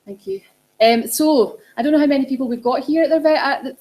Thank you. So I don't know how many people we've got here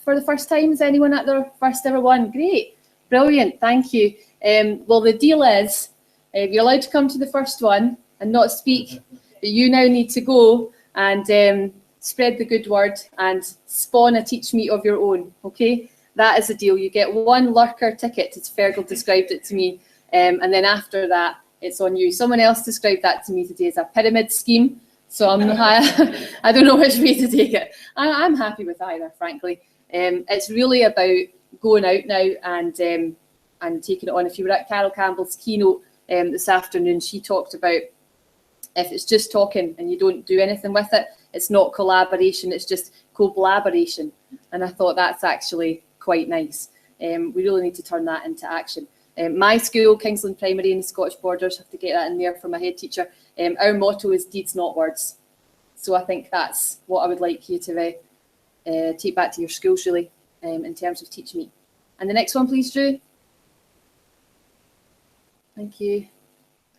for the first time. Is anyone at their first ever one? Great, brilliant, thank you. Well, the deal is, you're allowed to come to the first one and not speak, but you now need to go and spread the good word and spawn a Teachmeet of your own, okay? That is the deal. You get one lurker ticket, as Fergal described it to me, and then after that, it's on you. Someone else described that to me today as a pyramid scheme, so I don't know which way to take it. I'm happy with either, frankly. It's really about going out now and taking it on. If you were at Carol Campbell's keynote this afternoon, she talked about if it's just talking and you don't do anything with it, it's not collaboration, it's just collaboration. And I thought that's actually quite nice. We really need to turn that into action. My school, Kingsland Primary and the Scottish Borders, have to get that in there for my head teacher. Our motto is deeds, not words. So I think that's what I would like you to take back to your schools, really, in terms of Teachmeet. And the next one, please, Drew. Thank you.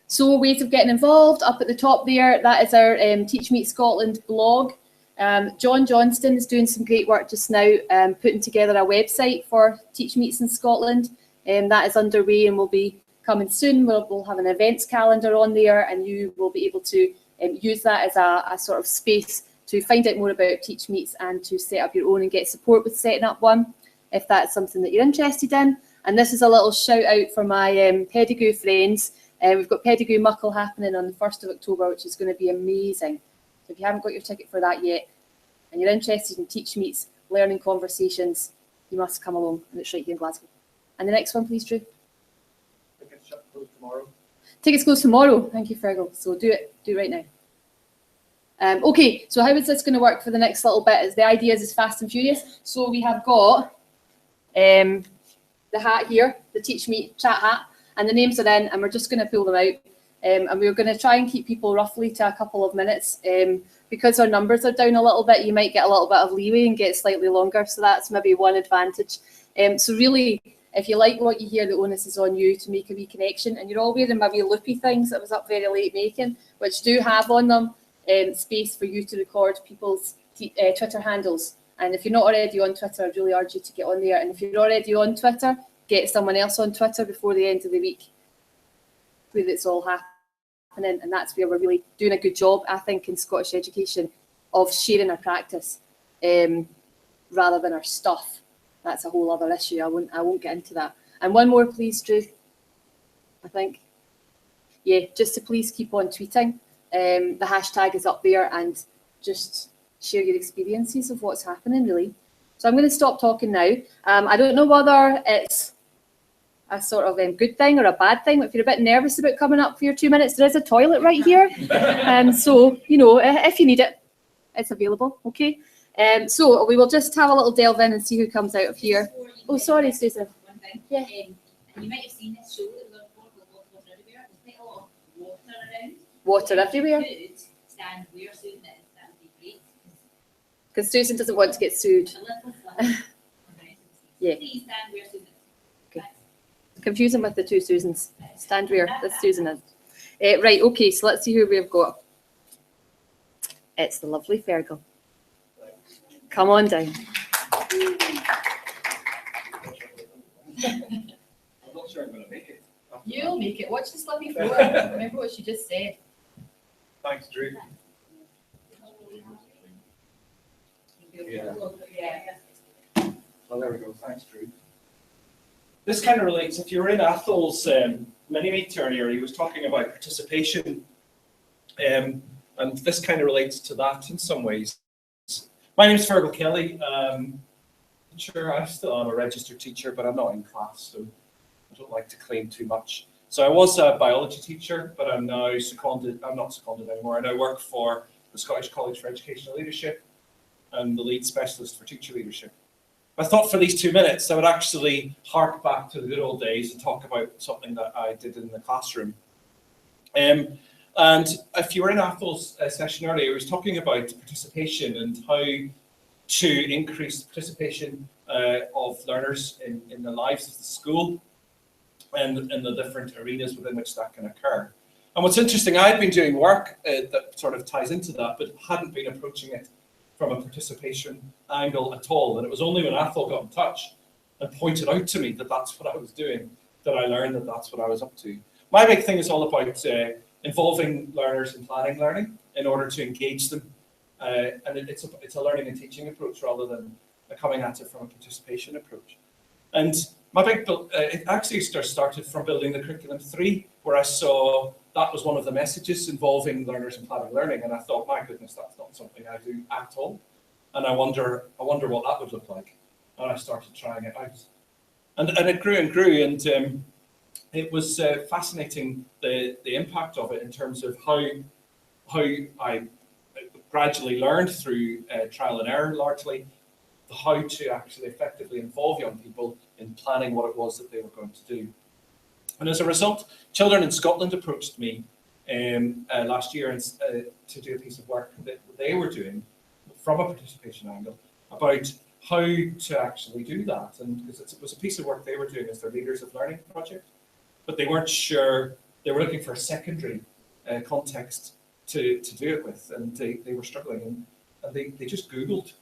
So ways of getting involved, up at the top there, that is our Teachmeet Scotland blog. John Johnston is doing some great work just now, putting together a website for Teachmeets in Scotland. That is underway and will be coming soon. We'll have an events calendar on there, and you will be able to use that as a sort of space to find out more about Teachmeets and to set up your own and get support with setting up one, if that's something that you're interested in. And this is a little shout out for my Pedagogue friends. We've got Pedagogue Muckle happening on the 1st of October, which is going to be amazing. So if you haven't got your ticket for that yet, and you're interested in Teachmeets, learning conversations, you must come along, and it's right here in Glasgow. And the next one, please, Drew. Tickets close tomorrow. Tickets close tomorrow. Thank you, Fergal. So do it right now. Okay, so how is this going to work for the next little bit? The idea is fast and furious. So we have got the hat here, the Teachmeet chat hat, and the names are in, and we're just going to pull them out. And we're going to try and keep people roughly to a couple of minutes. Because our numbers are down a little bit, you might get a little bit of leeway and get slightly longer. So that's maybe one advantage. So really, if you like what you hear, the onus is on you to make a wee connection. And you're all wearing my wee loopy things that I was up very late making, which do have on them space for you to record people's Twitter handles. And if you're not already on Twitter, I'd really urge you to get on there. And if you're already on Twitter, get someone else on Twitter before the end of the week, where it's all happening. And that's where we're really doing a good job, I think, in Scottish education, of sharing our practice rather than our stuff. That's a whole other issue. I won't get into that. And one more, please, Drew. I think. Yeah, just to please keep on tweeting. The hashtag is up there, and just share your experiences of what's happening, really. So I'm going to stop talking now. I don't know whether it's a sort of good thing or a bad thing. If you're a bit nervous about coming up for your 2 minutes, there is a toilet right here. So, you know, if you need it, it's available, okay? So we will just have a little delve in and see who comes out of here. Oh, sorry, Susan. One thing. Yeah. And you might have seen this show that was on water everywhere. There's quite a lot of water around. Water everywhere. Could stand where Susan is, that would be great. Because Susan doesn't want to get sued. A little flat. Yeah. Please stand where Susan is. Okay. Confusing with the two Susans. Stand where this Susan is. Right, okay, so let's see who we've got. It's the lovely Fergal. Come on down. I'm not sure I'm going to make it. You'll make it. Watch the slippery floor. Remember what she just said. Thanks, Drew. Yeah. Well, there we go. Thanks, Drew. This kind of relates, if you were in Athol's mini-meet earlier, he was talking about participation, and this kind of relates to that in some ways. My name is Fergal Kelly. Sure, I still am a registered teacher, but I'm not in class, so I don't like to claim too much. So I was a biology teacher, but I'm now seconded. I'm not seconded anymore. I now work for the Scottish College for Educational Leadership and the lead specialist for teacher leadership. I thought for these 2 minutes, I would actually hark back to the good old days and talk about something that I did in the classroom. And if you were in Athol's session earlier, he was talking about participation and how to increase the participation of learners in the lives of the school and in the different arenas within which that can occur. And what's interesting, I'd been doing work that sort of ties into that, but hadn't been approaching it from a participation angle at all. And it was only when Athol got in touch and pointed out to me that that's what I was doing that I learned that that's what I was up to. My big thing is all about involving learners in planning learning in order to engage them. And it's a learning and teaching approach rather than coming at it from a participation approach. And my big, it actually started from building the curriculum 3, where I saw that was one of the messages involving learners in planning learning. And I thought, my goodness, that's not something I do at all. And I wonder what that would look like. And I started trying it out. And it grew and grew. And it was fascinating, the impact of it in terms of how I gradually learned through trial and error, largely, how to actually effectively involve young people in planning what it was that they were going to do. And as a result, Children in Scotland approached me last year to do a piece of work that they were doing from a participation angle about how to actually do that. And because it was a piece of work they were doing as their Leaders of Learning project, but they weren't sure, they were looking for a secondary context to do it with, and they were struggling, and they just Googled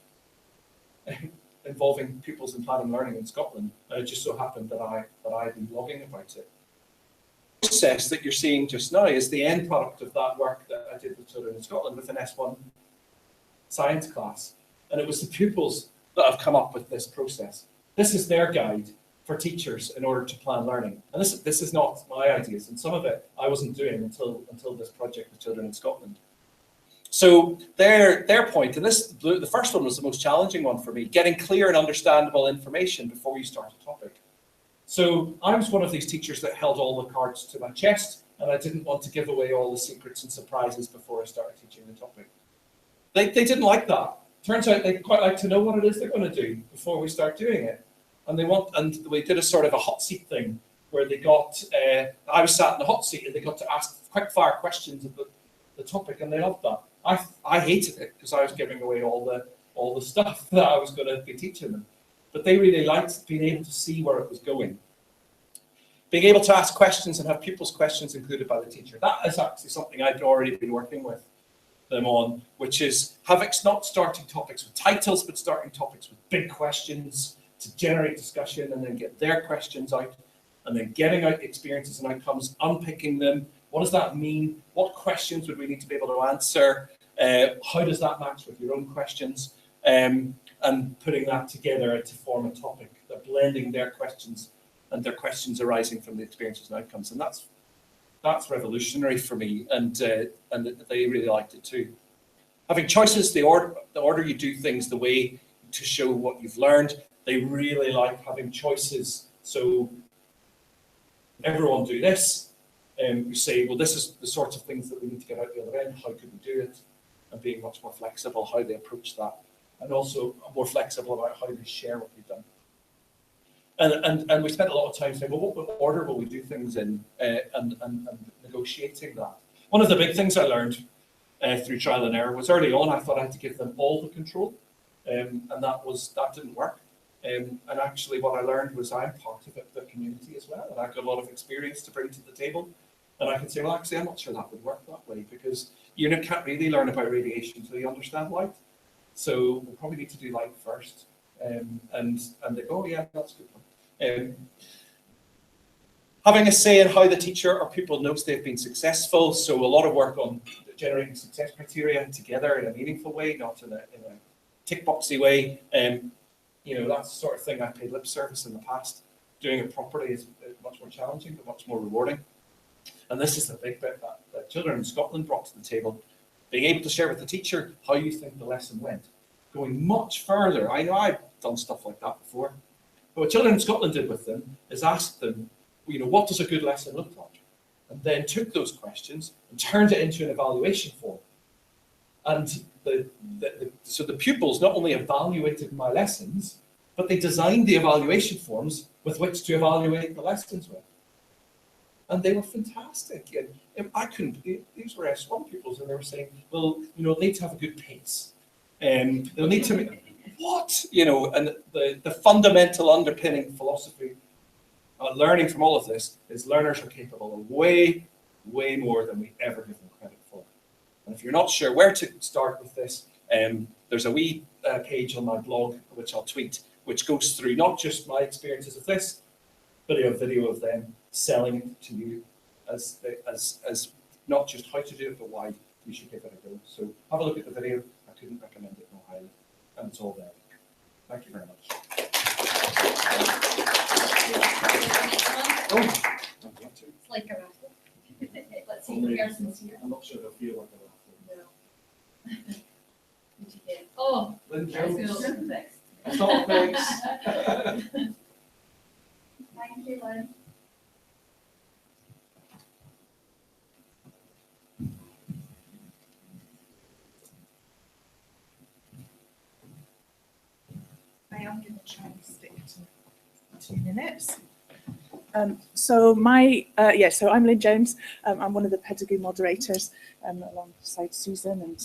involving pupils in planning learning in Scotland, and it just so happened that I'd been blogging about it. The process that you're seeing just now is the end product of that work that I did with children in Scotland with an S1 science class, and it was the pupils that have come up with this process. This is their guide for teachers in order to plan learning, and this is not my ideas, and some of it I wasn't doing until this project with Children in Scotland. So their point, and the first one was the most challenging one for me, getting clear and understandable information before you start a topic. So I was one of these teachers that held all the cards to my chest, and I didn't want to give away all the secrets and surprises before I started teaching the topic. They didn't like that. Turns out they quite like to know what it is they're going to do before we start doing it. And we did a sort of a hot seat thing where they got, I was sat in the hot seat and they got to ask quick fire questions of the topic, and they loved that. I hated it because I was giving away all the stuff that I was going to be teaching them. But they really liked being able to see where it was going. Being able to ask questions and have pupils' questions included by the teacher. That is actually something I'd already been working with them on, which is not starting topics with titles, but starting topics with big questions to generate discussion and then get their questions out, and then getting out experiences and outcomes, unpicking them. What does that mean? What questions would we need to be able to answer? How does that match with your own questions? And putting that together to form a topic. They're blending their questions and their questions arising from the experiences and outcomes. And that's revolutionary for me, and they really liked it too. Having choices, the order you do things, the way to show what you've learned. They really like having choices. So everyone do this. You say, well, this is the sorts of things that we need to get out the other end. How could we do it? And being much more flexible, how they approach that. And also more flexible about how they share what we've done. And we spent a lot of time saying, well, what order will we do things in, and negotiating that. One of the big things I learned through trial and error was early on, I thought I had to give them all the control, and that didn't work. And actually what I learned was I'm part of the community as well, and I've got a lot of experience to bring to the table. And I can say, well, actually, I'm not sure that would work that way, because you can't really learn about radiation until you understand light. So we'll probably need to do light first. And they go, oh, yeah, that's a good one. Having a say in how the teacher or pupil knows they've been successful. So a lot of work on generating success criteria together in a meaningful way, not in a tick boxy way. That's the sort of thing I paid lip service in the past. Doing it properly is much more challenging, but much more rewarding. And this is the big bit that Children in Scotland brought to the table. Being able to share with the teacher how you think the lesson went. Going much further. I know I've done stuff like that before. But what Children in Scotland did with them is ask them, what does a good lesson look like? And then took those questions and turned it into an evaluation form. And so the pupils not only evaluated my lessons, but they designed the evaluation forms with which to evaluate the lessons with. And they were fantastic. And I couldn't, these were S1 pupils, and they were saying, well, they'll need to have a good pace. They'll need to, what? And the fundamental underpinning philosophy, learning from all of this, is learners are capable of way way more than we ever give them credit for. And if you're not sure where to start with this, there's a wee page on my blog, which I'll tweet, which goes through not just my experiences of this, but a video of them selling it to you as not just how to do it, but why you should give it a go. So have a look at the video. I couldn't recommend it more highly. And it's all there. Thank you very much. Oh, It's like a raffle. Let's see the person's here. I'm not sure they'll feel like a raffle. No. Did you get? Oh, Lynn that's Jones. cool. I thought thanks. Thank you, Lynn. I am going to try and stick to 2 minutes. So I'm Lynn Jones. I'm one of the pedagogy moderators alongside Susan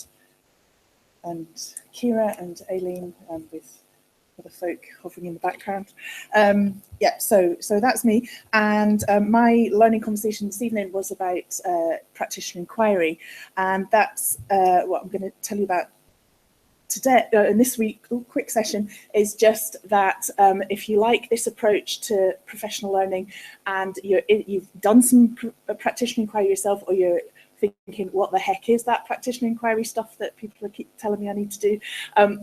and Kira and Aileen, with other folk hovering in the background. So that's me. And my learning conversation this evening was about practitioner inquiry, and that's what I'm going to tell you about today. In this week's quick session is just that if you like this approach to professional learning and you've done some practitioner inquiry yourself, or you're thinking, what the heck is that practitioner inquiry stuff that people keep telling me I need to do,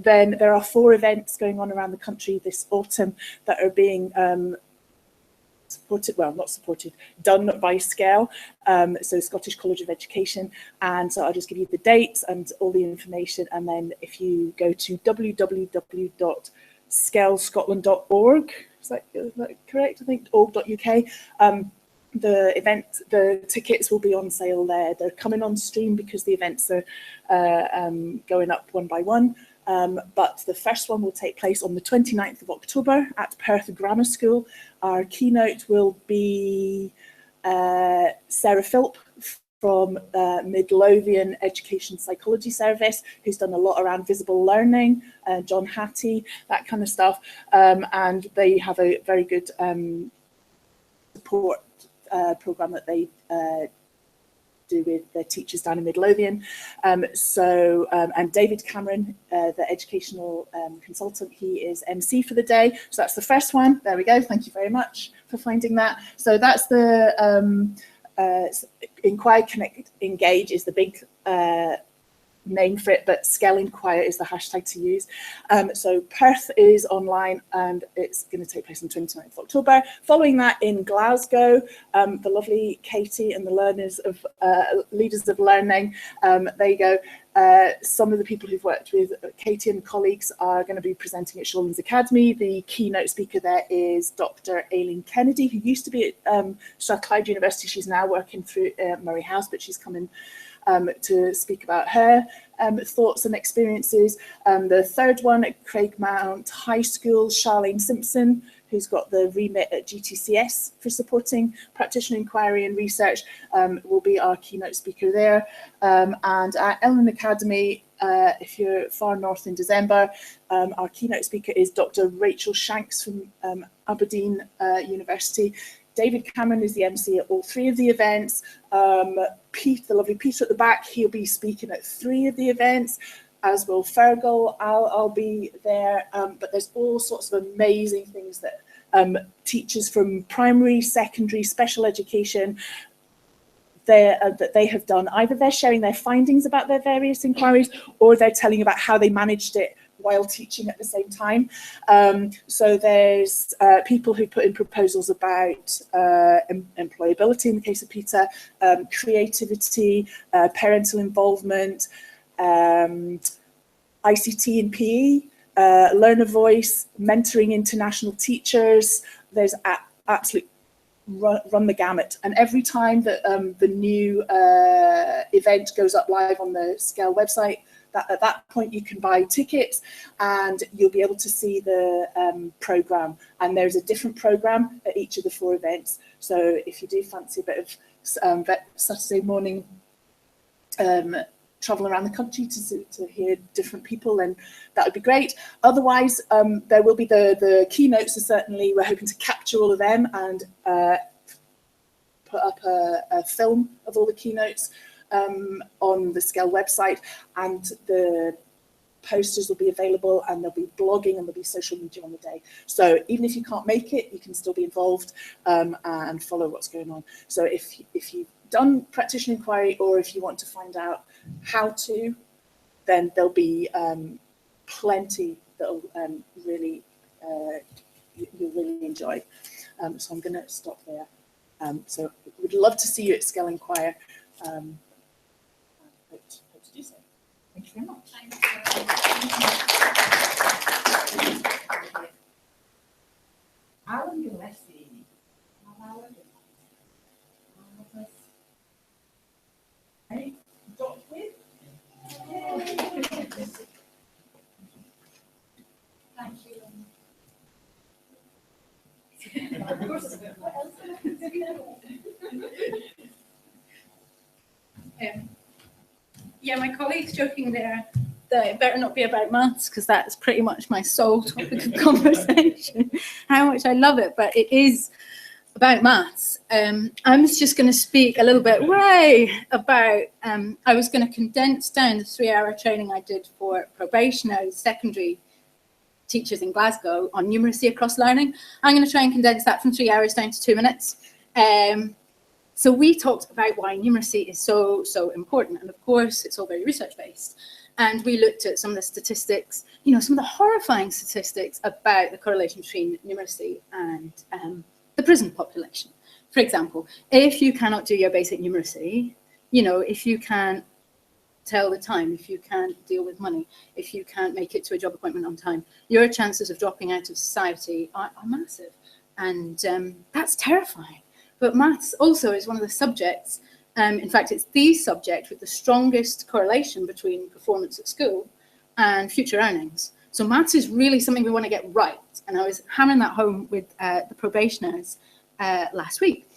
then there are 4 events going on around the country this autumn that are being done by SCALE, so Scottish College of Education. And so I'll just give you the dates and all the information, and then if you go to www.scalescotland.org, is that correct? I think org.uk. The tickets will be on sale there. They're coming on stream because the events are going up one by one. But the first one will take place on the 29th of October at Perth Grammar School. Our keynote will be Sarah Philp from Midlothian Education Psychology Service, who's done a lot around visible learning, John Hattie, that kind of stuff. And they have a very good support programme that they do with the teachers down in Midlothian. And David Cameron, the educational consultant, he is MC for the day. So that's the first one. There we go. Thank you very much for finding that. So that's the Inquire, Connect, Engage is the big name for it, but SCALE Inquire is the hashtag to use. So Perth is online, and it's going to take place on 29th of October. Following that, in Glasgow, the lovely Katie and the leaders of learning, there you go. Some of the people who've worked with Katie and colleagues are going to be presenting at Shawlands Academy. The keynote speaker there is Dr. Aileen Kennedy, who used to be at Strathclyde University. She's now working through Murray House, but she's coming to speak about her thoughts and experiences. The third one at Craigmount High School, Charlene Simpson, who's got the remit at GTCS for supporting practitioner inquiry and research, will be our keynote speaker there. And at Ellen Academy, if you're far north in December, our keynote speaker is Dr. Rachel Shanks from Aberdeen University. David Cameron is the MC at all 3 of the events. Pete, the lovely Peter at the back, he'll be speaking at 3 of the events, as will Fergal. I'll be there. But there's all sorts of amazing things that teachers from primary, secondary, special education, that they have done. Either they're sharing their findings about their various inquiries, or they're telling about how they managed it while teaching at the same time. So there's people who put in proposals about employability in the case of Peter, creativity, parental involvement, ICT and PE, learner voice, mentoring international teachers. There's absolute run the gamut. And every time that the new event goes up live on the SCALE website, at that point you can buy tickets and you'll be able to see the programme. And there's a different programme at each of the 4 events. So if you do fancy a bit of Saturday morning travel around the country to hear different people, then that would be great. Otherwise, there will be the keynotes, are certainly, we're hoping to capture all of them and put up a film of all the keynotes on the SCALE website, and the posters will be available, and there'll be blogging and there'll be social media on the day. So even if you can't make it, you can still be involved and follow what's going on. So if you've done practitioner inquiry, or if you want to find out how to, then there'll be plenty that'll really you'll really enjoy. So I'm going to stop there. So we'd love to see you at SCALE Inquire. Hope to do so. Thank you very much. Alan Gillespie. Hey, got with? Thank you. Yeah, my colleague's joking there that it better not be about maths, because that's pretty much my sole topic of conversation, how much I love it, but it is about maths. I'm just going to speak a little bit about, I was going to condense down the 3-hour training I did for probationary secondary teachers in Glasgow on numeracy across learning. I'm going to try and condense that from 3 hours down to 2 minutes. So we talked about why numeracy is so important, and of course it's all very research based. And we looked at some of the statistics, you know, some of the horrifying statistics about the correlation between numeracy and the prison population. For example, if you cannot do your basic numeracy, you know, if you can't tell the time, if you can't deal with money, if you can't make it to a job appointment on time, your chances of dropping out of society are massive. And that's terrifying. But maths also is one of the subjects, in fact, it's the subject with the strongest correlation between performance at school and future earnings. So maths is really something we want to get right. And I was hammering that home with the probationers last week.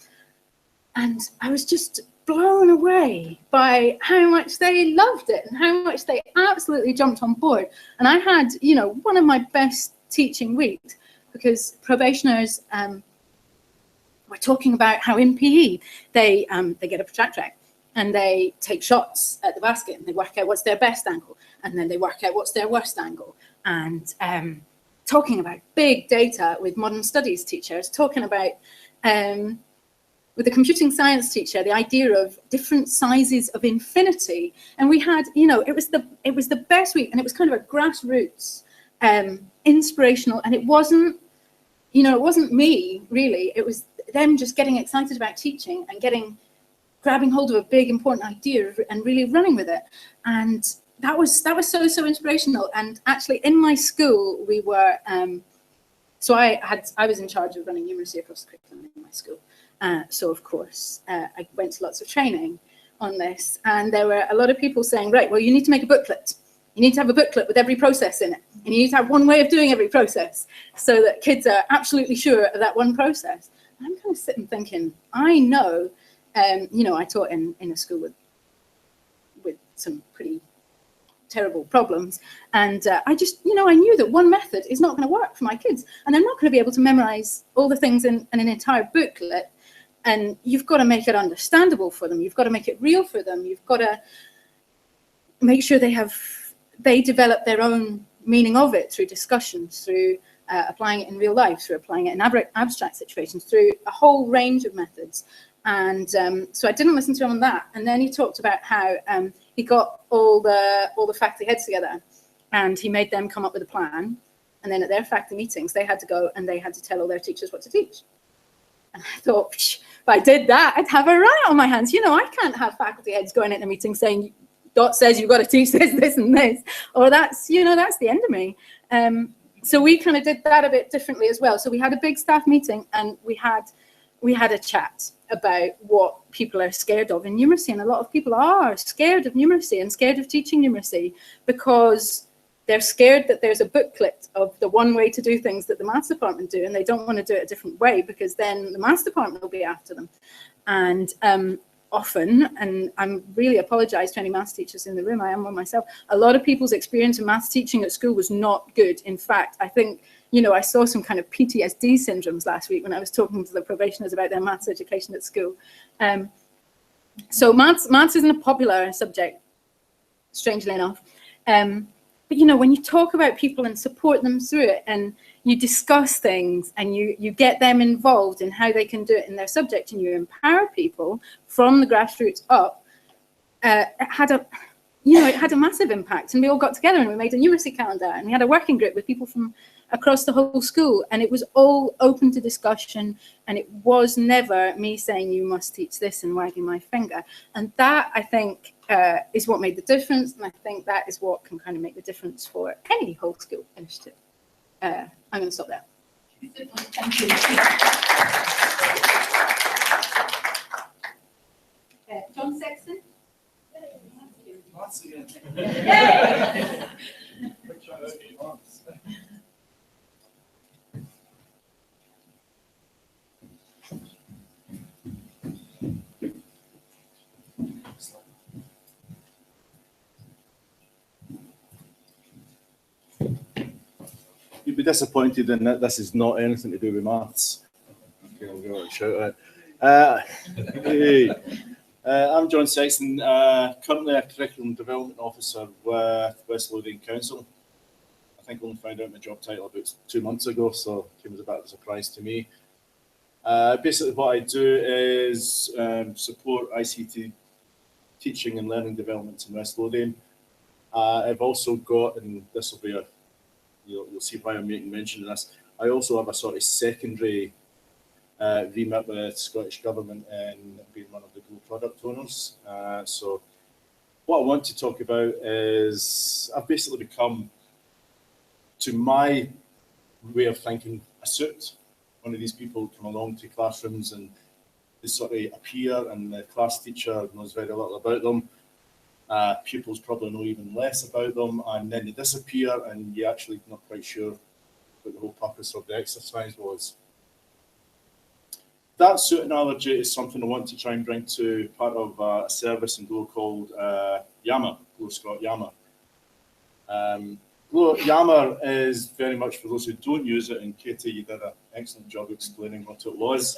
And I was just blown away by how much they loved it and how much they absolutely jumped on board. And I had, you know, one of my best teaching weeks, because probationers were talking about how in PE they get a protractor and they take shots at the basket and they work out what's their best angle, and then they work out what's their worst angle, and talking about big data with modern studies teachers, talking about with the computing science teacher, the idea of different sizes of infinity. And we had, you know, it was the best week, and it was kind of a grassroots, inspirational, and it wasn't, you know, it wasn't me really, it was them just getting excited about teaching and grabbing hold of a big important idea and really running with it. And that was so inspirational. And actually in my school we were so I was in charge of running numeracy across the curriculum in my school. So of course I went to lots of training on this, and there were a lot of people saying, right, well, you need to make a booklet. You need to have a booklet with every process in it, and you need to have one way of doing every process so that kids are absolutely sure of that one process. And I'm kind of sitting thinking, I know, you know, I taught in a school with some pretty terrible problems, and I just, you know, I knew that one method is not going to work for my kids, and they're not going to be able to memorize all the things in an entire booklet. And you've got to make it understandable for them. You've got to make it real for them. You've got to make sure they develop their own meaning of it through discussions, through applying it in real life, through applying it in abstract situations, through a whole range of methods. And so I didn't listen to him on that. And then he talked about how he got all the faculty heads together, and he made them come up with a plan. And then at their faculty meetings, they had to go and they had to tell all their teachers what to teach. And I thought, if I did that, I'd have a riot on my hands. You know, I can't have faculty heads going into a meeting saying, Dot says you've got to teach this, this, and this, or that's, you know, that's the end of me. So we kind of did that a bit differently as well. So we had a big staff meeting, and we had a chat about what people are scared of in numeracy. And a lot of people are scared of numeracy and scared of teaching numeracy because they're scared that there's a booklet of the one way to do things that the maths department do, and they don't want to do it a different way because then the maths department will be after them. And often, and I'm really apologise to any maths teachers in the room, I am one myself, a lot of people's experience in maths teaching at school was not good. In fact, I think, you know, I saw some kind of PTSD syndromes last week when I was talking to the probationers about their maths education at school. So maths isn't a popular subject, strangely enough. But, you know, when you talk about people and support them through it, and you discuss things and you get them involved in how they can do it in their subject, and you empower people from the grassroots up, it had a massive impact. And we all got together and we made a numeracy calendar, and we had a working group with people from across the whole school, and it was all open to discussion, and it was never me saying you must teach this and wagging my finger. And that, I think, is what made the difference, and I think that is what can kind of make the difference for any whole school initiative. I'm going to stop there. Thank you. John Sexton. Lots again. You'd be disappointed in that this is not anything to do with maths. Okay, I'll go and shout out. Hey. I'm John Sexton, currently a Curriculum Development Officer with West Lothian Council. I think I only found out my job title about 2 months ago, so it came as a bit of a surprise to me. Basically what I do is support ICT teaching and learning developments in West Lothian. I've also got, and this will be you'll see why I'm making mention of this, I also have a sort of secondary remit with the Scottish Government and being one of the Go product owners. So what I want to talk about is I've basically become, to my way of thinking, a suit. One of these people come along to classrooms and they sort of appear, and the class teacher knows very little about them. Pupils probably know even less about them, and then they disappear and you're actually not quite sure what the whole purpose of the exercise was. That suit analogy is something I want to try and bring to part of a service in Glasgow called Yammer, Glasgow Scott Yammer. Yammer is very much for those who don't use it, and Katie, you did an excellent job explaining what it was.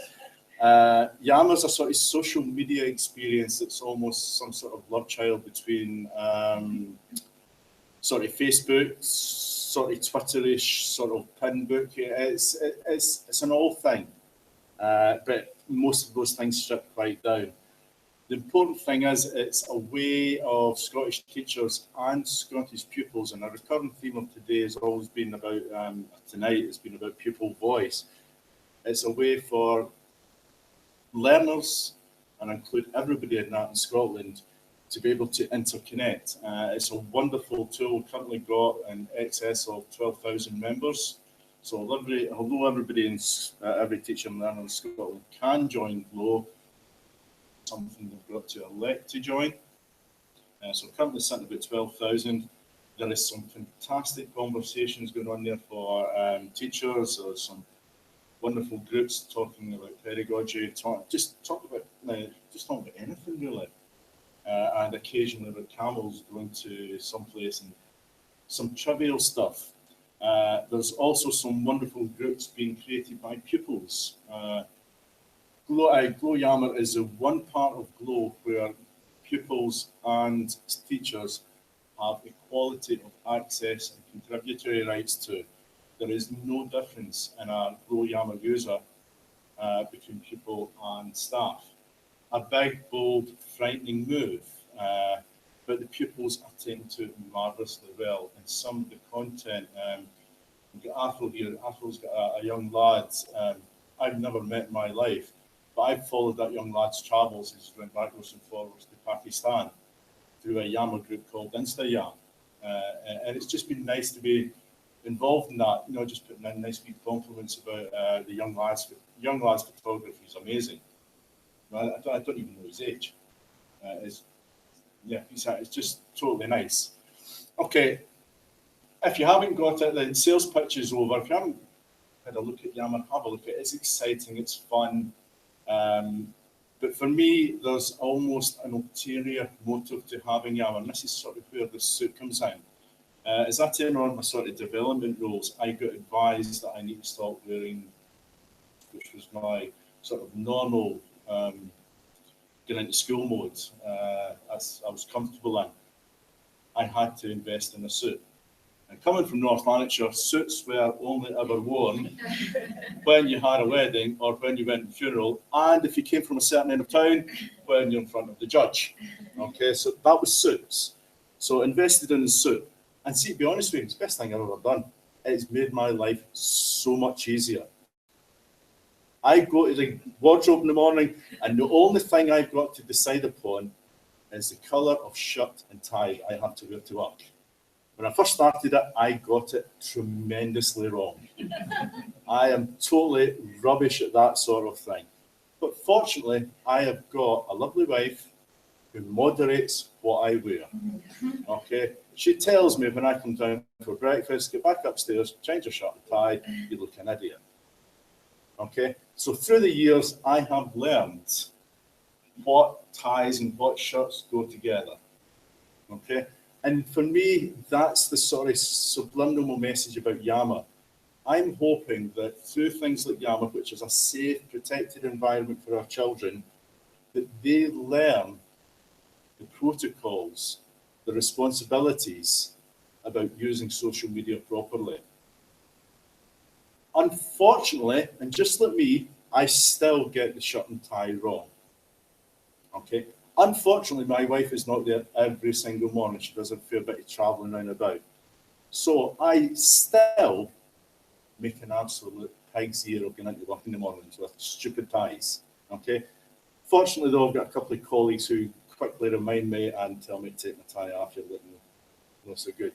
Yammer is a sort of social media experience that's almost some sort of love child between sort of Facebook, sort of Twitterish, sort of pin book. It's an old thing. But most of those things strip quite down. The important thing is it's a way of Scottish teachers and Scottish pupils, and a recurring theme of today has always been about, tonight has been about pupil voice. It's a way for learners, and include everybody in that in Scotland, to be able to interconnect. It's a wonderful tool, currently got in excess of 12,000 members. So although everybody in every teacher and learner in Scotland can join GLOW, something they've got to elect to join. So currently sitting about 12,000. There is some fantastic conversations going on there for teachers. There's some wonderful groups talking about pedagogy, just talk about anything really, and occasionally about camels going to some place and some trivial stuff. There's also some wonderful groups being created by pupils. GLOW Yammer is the one part of GLOW where pupils and teachers have equality of access and contributory rights to. There is no difference in a GLOW Yammer user between pupil and staff. A big, bold, frightening move, but the pupils attend to it marvellously well. And some of the content, we've got Athol here. Athol's got a young lad I've never met in my life, but I've followed that young lad's travels. He's went backwards and forwards to Pakistan through a Yammer group called InstaYam. And it's just been nice to be involved in that, just putting in nice big compliments about the young lad's photography is amazing. I don't even know his age. It's just totally nice. Okay, if you haven't got it, the sales pitch is over. If you haven't had a look at Yammer, have a look at it. It's exciting, it's fun. But for me, there's almost an ulterior motive to having Yammer. And this is sort of where the suit comes in. As I turn on my sort of development roles, I got advised that I need to stop wearing, which was my sort of normal getting into school mode, as I was comfortable in. I had to invest in a suit. And coming from North Lanarkshire, suits were only ever worn when you had a wedding or when you went to a funeral, and if you came from a certain end of town, when you're in front of the judge. Okay, so that was suits. So invested in a suit. And see, to be honest with you, it's the best thing I've ever done. It's made my life so much easier. I go to the wardrobe in the morning, and the only thing I've got to decide upon is the colour of shirt and tie I have to wear to work. When I first started it, I got it tremendously wrong. I am totally rubbish at that sort of thing. But fortunately, I have got a lovely wife who moderates what I wear. Okay, she tells me when I come down for breakfast, get back upstairs, change your shirt and tie, you look an idiot. Okay, so through the years, I have learned what ties and what shirts go together. Okay, and for me, that's the sort of subliminal message about Yama. I'm hoping that through things like Yama, which is a safe, protected environment for our children, that they learn the protocols, the responsibilities about using social media properly. Unfortunately, and just like me, I still get the shirt and tie wrong. Okay. Unfortunately, my wife is not there every single morning. She does a fair bit of travelling around about. So I still make an absolute pig's ear of going into work in the mornings with stupid ties. Okay. Fortunately, though, I've got a couple of colleagues who quickly remind me and tell me to take my tie off. You're looking not so good.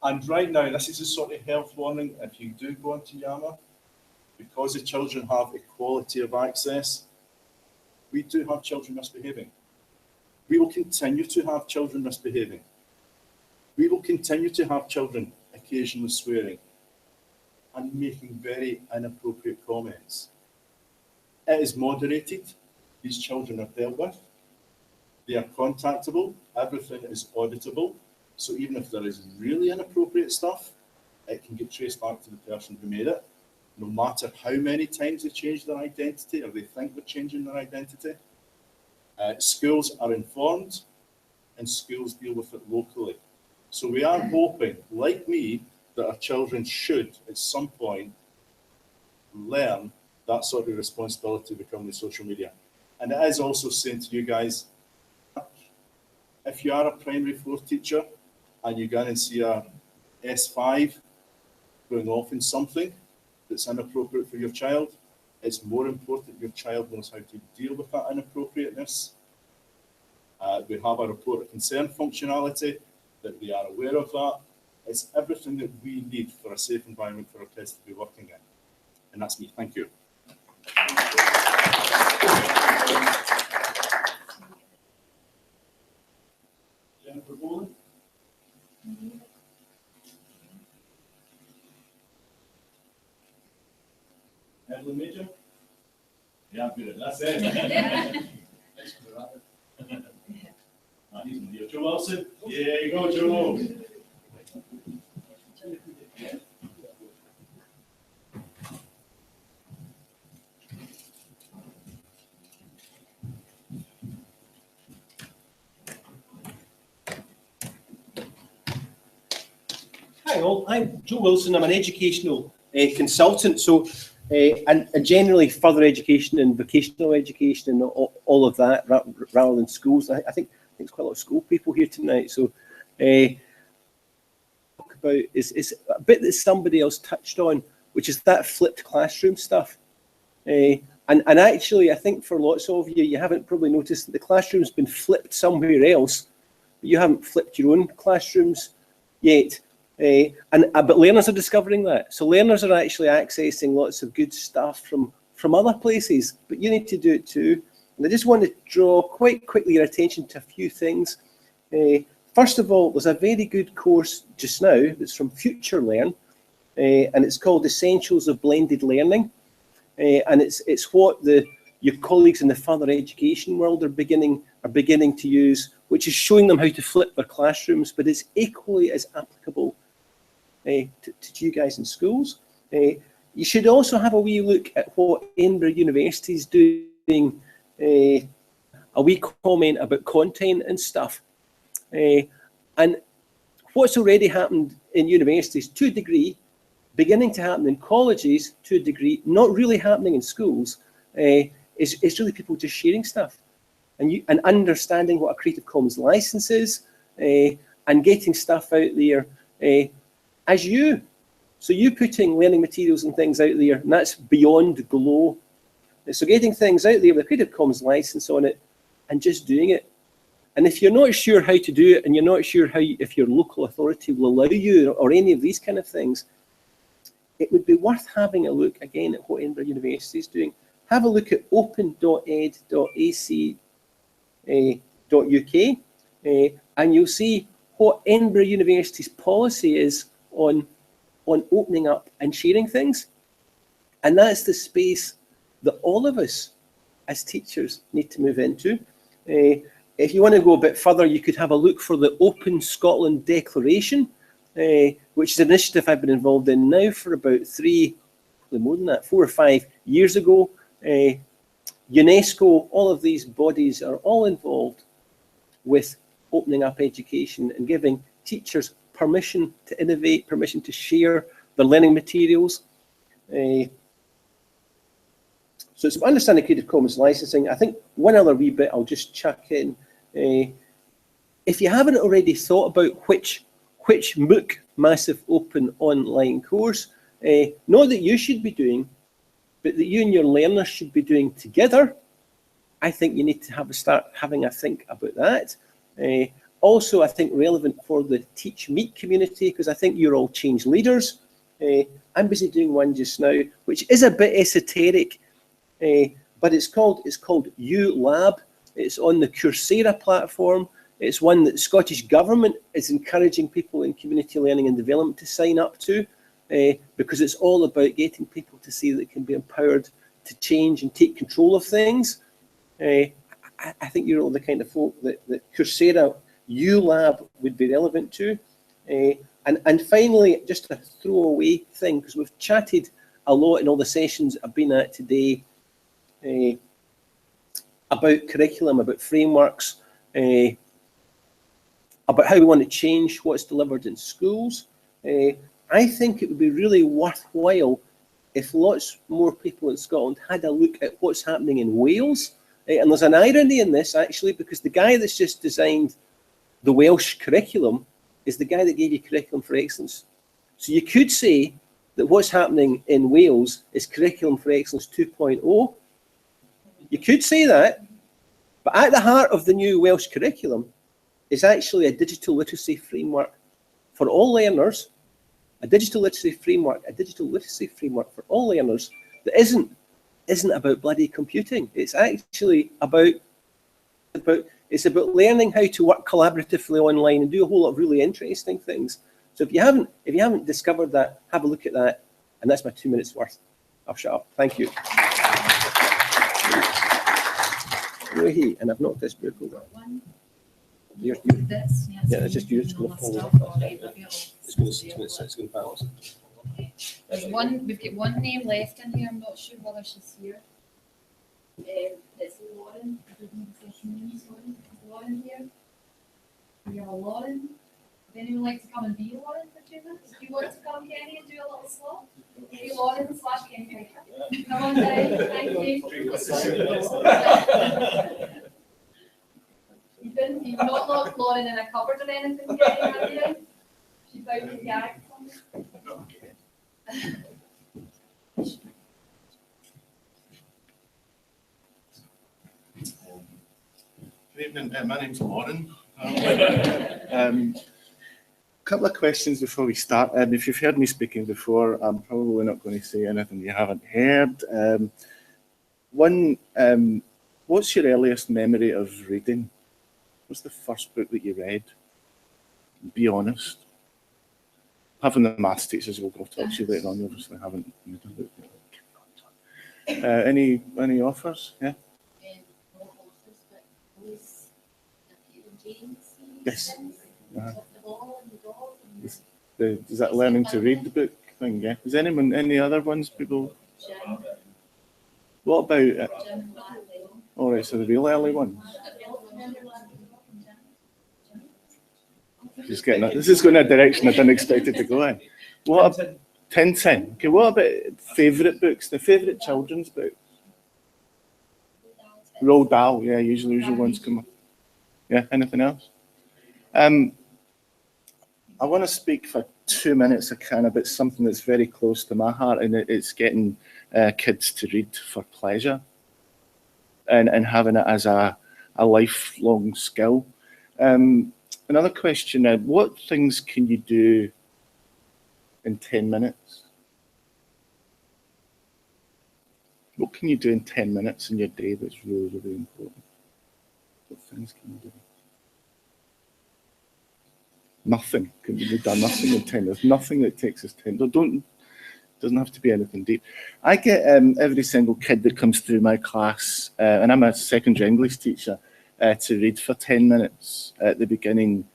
And right now, this is a sort of health warning. If you do go into Yama, because the children have equality of access, we do have children misbehaving. We will continue to have children misbehaving. We will continue to have children occasionally swearing and making very inappropriate comments. It is moderated. These children are dealt with. They are contactable. Everything is auditable. So even if there is really inappropriate stuff, it can get traced back to the person who made it, no matter how many times they change their identity or they think they're changing their identity. Schools are informed and schools deal with it locally. So we are hoping, like me, that our children should at some point learn that sort of responsibility becoming the social media. And it is also saying to you guys, if you are a primary 4 teacher and you go in and see a S5 going off in something that's inappropriate for your child, it's more important your child knows how to deal with that inappropriateness. We have a report of concern functionality, that they are aware of that. It's everything that we need for a safe environment for our kids to be working in. And that's me. Thank you. Jennifer Boland. Evelyn Major. Yeah, I'm good at that. That's it. He's in here. Joe Wilson. Yeah, you go, Joe. Hi all, I'm Joe Wilson. I'm an educational consultant, so and generally further education and vocational education and all of that rather than schools. I think there's quite a lot of school people here tonight. So talk about is a bit that somebody else touched on, which is that flipped classroom stuff. And actually, I think for lots of you, you haven't probably noticed that the classroom's been flipped somewhere else, but you haven't flipped your own classrooms yet. But learners are discovering that. So learners are actually accessing lots of good stuff from other places, but you need to do it too. And I just want to draw quite quickly your attention to a few things. First of all, there's a very good course just now that's from Future Learn, and it's called Essentials of Blended Learning. And it's what your colleagues in the further education world are beginning to use, which is showing them how to flip their classrooms, but it's equally as applicable to you guys in schools. You should also have a wee look at what Edinburgh University is doing, a wee comment about content and stuff. And what's already happened in universities to a degree, beginning to happen in colleges to a degree, not really happening in schools, is really people just sharing stuff and understanding what a Creative Commons license is, and getting stuff out there as you. So you putting learning materials and things out there, and that's beyond GLOW. So getting things out there with a Creative Commons license on it and just doing it. And if you're not sure how to do it, and you're not sure if your local authority will allow you or any of these kind of things, it would be worth having a look again at what Edinburgh University is doing. Have a look at open.ed.ac.uk, and you'll see what Edinburgh University's policy is on opening up and sharing things. And that's the space that all of us as teachers need to move into. If you want to go a bit further, you could have a look for the Open Scotland Declaration, which is an initiative I've been involved in now for about 4 or 5 years ago. UNESCO, all of these bodies are all involved with opening up education and giving teachers permission to innovate, permission to share their learning materials. So it's understanding Creative Commons licensing. I think one other wee bit I'll just chuck in. If you haven't already thought about which MOOC, Massive Open Online Course, not that you should be doing, but that you and your learners should be doing together, I think you need to start having a think about that. Also, I think relevant for the Teachmeet community, because I think you're all change leaders. I'm busy doing one just now, which is a bit esoteric, but it's called ULab. It's on the Coursera platform. It's one that the Scottish Government is encouraging people in community learning and development to sign up to, because it's all about getting people to see that they can be empowered to change and take control of things. I think you're all the kind of folk that Coursera ULab would be relevant to. And finally, just a throwaway thing, because we've chatted a lot in all the sessions I've been at today about curriculum, about frameworks, about how we want to change what's delivered in schools. I think it would be really worthwhile if lots more people in Scotland had a look at what's happening in Wales. And there's an irony in this, actually, because the guy that's just designed the Welsh curriculum is the guy that gave you Curriculum for Excellence. So you could say that what's happening in Wales is Curriculum for Excellence 2.0. You could say that, but at the heart of the new Welsh curriculum is actually a digital literacy framework for all learners, a digital literacy framework for all learners that isn't about bloody computing. It's actually about learning how to work collaboratively online and do a whole lot of really interesting things. So if you haven't discovered that, have a look at that. And that's my 2 minutes worth. I'll shut up. Thank you. And I've knocked this book over. Yeah, it's just you. It's going to fall off. It's going to bounce. We've got one name left in here. I'm not sure whether she's here. It's Lauren. I don't know if her name is Lauren. Is Lauren here? We have a Lauren. Would anyone like to come and be Lauren for 2 minutes? Do you want to come, Kenny, and do a little slot? Be Lauren / Kenny. Come on down. Thank you. You've not locked Lauren in a cupboard or anything, Kenny, have you? She's out with gags. Good evening. My name's Lauren. Couple of questions before we start. If you've heard me speaking before, I'm probably not going to say anything you haven't heard. What's your earliest memory of reading? What's the first book that you read? Be honest. Having the maths teachers will go talk to you later on. You obviously haven't read a book. Any offers? Yeah. Yes. Is that learning to read the book thing? Yeah. Is anyone any other ones people? What about? All right, so the real early ones. Just getting this is going in a direction I didn't expect it to go in. What? Tintin. Okay. What about favourite books? The favourite children's book. Roald Dahl. Yeah, usually ones come up. Yeah. Anything else? I want to speak for 2 minutes, about something that's very close to my heart, and it's getting kids to read for pleasure and having it as a lifelong skill. Another question, what things can you do in 10 minutes? What can you do in 10 minutes in your day that's really, really important? What things can you do? Nothing. We've done nothing in 10. There's nothing that takes us 10. Doesn't have to be anything deep. I get every single kid that comes through my class, and I'm a secondary English teacher, to read for 10 minutes at the beginning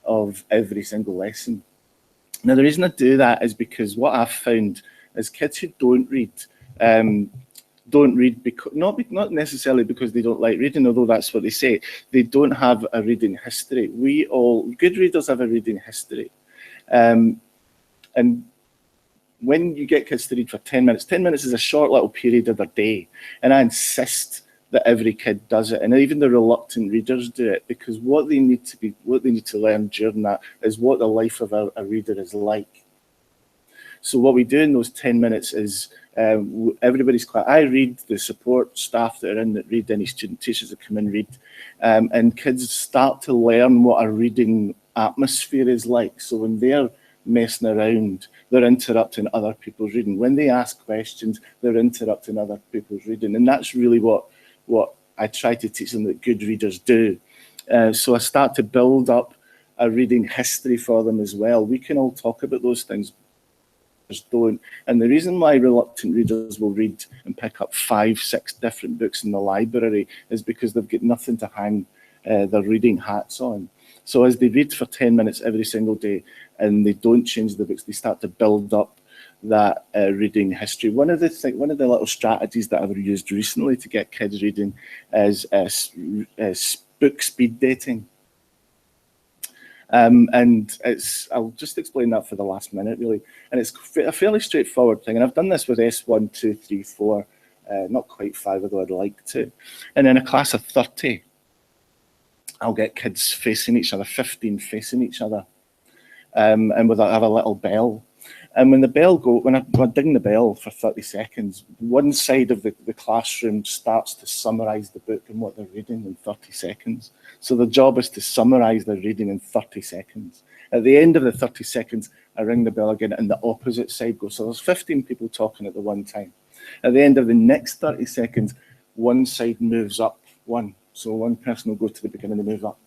of every single lesson. Now, the reason I do that is because what I've found is kids who don't read because not necessarily because they don't like reading, although that's what they say. They don't have a reading history. Good readers have a reading history, and when you get kids to read for 10 minutes, 10 minutes is a short little period of their day, and I insist that every kid does it, and even the reluctant readers do it, because what they need to learn during that is what the life of a reader is like. So what we do in those 10 minutes is everybody's quiet. I read, the support staff that are in that read, any student teachers that come in read, and kids start to learn what a reading atmosphere is like. So when they're messing around, they're interrupting other people's reading. When they ask questions, they're interrupting other people's reading. And that's really what I try to teach them that good readers do. So I start to build up a reading history for them as well. We can all talk about those things, don't. And the reason why reluctant readers will read and pick up 5, 6 different books in the library is because they've got nothing to hang their reading hats on. So as they read for 10 minutes every single day and they don't change the books, they start to build up that reading history. One of the little strategies that I've used recently to get kids reading is book speed dating. And I'll just explain that for the last minute, really. And it's a fairly straightforward thing. And I've done this with S1, 2, 3, 4, not quite 5, although I'd like to. And in a class of 30, I'll get kids facing each other, 15 facing each other. And I have a little bell. And when the bell when I ding the bell for 30 seconds, one side of the classroom starts to summarise the book and what they're reading in 30 seconds. So the job is to summarise their reading in 30 seconds. At the end of the 30 seconds, I ring the bell again and the opposite side goes. So there's 15 people talking at the one time. At the end of the next 30 seconds, one side moves up one. So one person will go to the beginning and move up.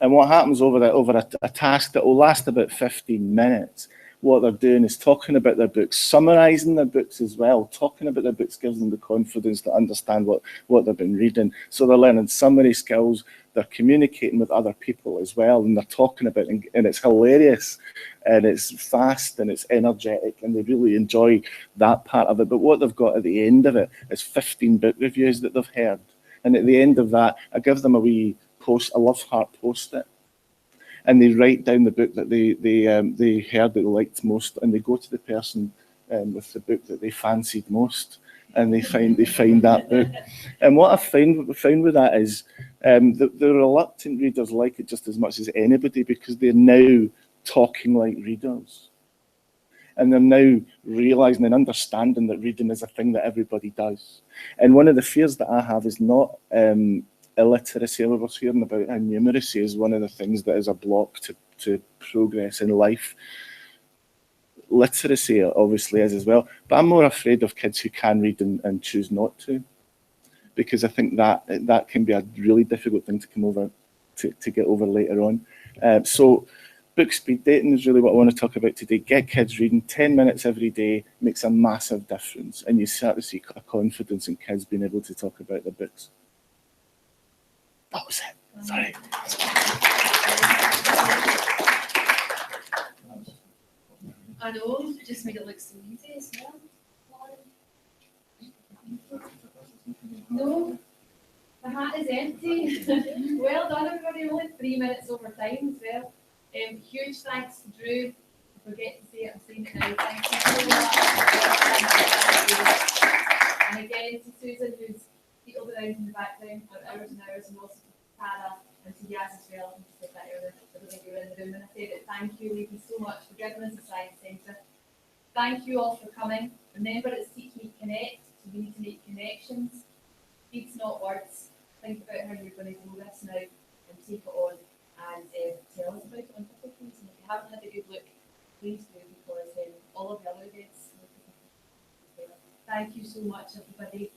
And what happens over a task that will last about 15 minutes, what they're doing is talking about their books, summarising their books as well. Talking about their books gives them the confidence to understand what they've been reading. So they're learning summary skills, they're communicating with other people as well, and they're talking about it, and it's hilarious, and it's fast, and it's energetic, and they really enjoy that part of it. But what they've got at the end of it is 15 book reviews that they've heard. And at the end of that, I give them a wee a love heart post-it. And they write down the book that they heard that they liked most, and they go to the person with the book that they fancied most, and they find that book. And what I found with that is the reluctant readers like it just as much as anybody, because they're now talking like readers, and they're now realising and understanding that reading is a thing that everybody does. And one of the fears that I have is not illiteracy. I was hearing about how numeracy is one of the things that is a block to progress in life. Literacy obviously is as well, but I'm more afraid of kids who can read and choose not to, because I think that can be a really difficult thing to come over to get over later on. So book speed dating is really what I want to talk about today. Get kids reading. 10 minutes every day makes a massive difference, and you start to see a confidence in kids being able to talk about their books. That was it. Sorry. I know, just made it look so easy as well. No, the hat is empty. Well done, everybody. Only 3 minutes over time as well. Huge thanks to Drew. I forget to say it, I'm saying it now. Thank you so much. And again to Susan, who's fiddled around in the background for hours and hours, and also to Tara and to Yaz as well. I said that earlier. I don't think you were in the room when I said it. Thank you, ladies, so much for giving us the Science Centre. Thank you all for coming. Remember, it's Teachmeet Connect, so we need to make connections. Deeds, not words. Think about how you're going to grow this now and take it on and tell us about it on Twitter, please. And if you haven't had a good look, please do, because all of the other events. Thank you so much, everybody.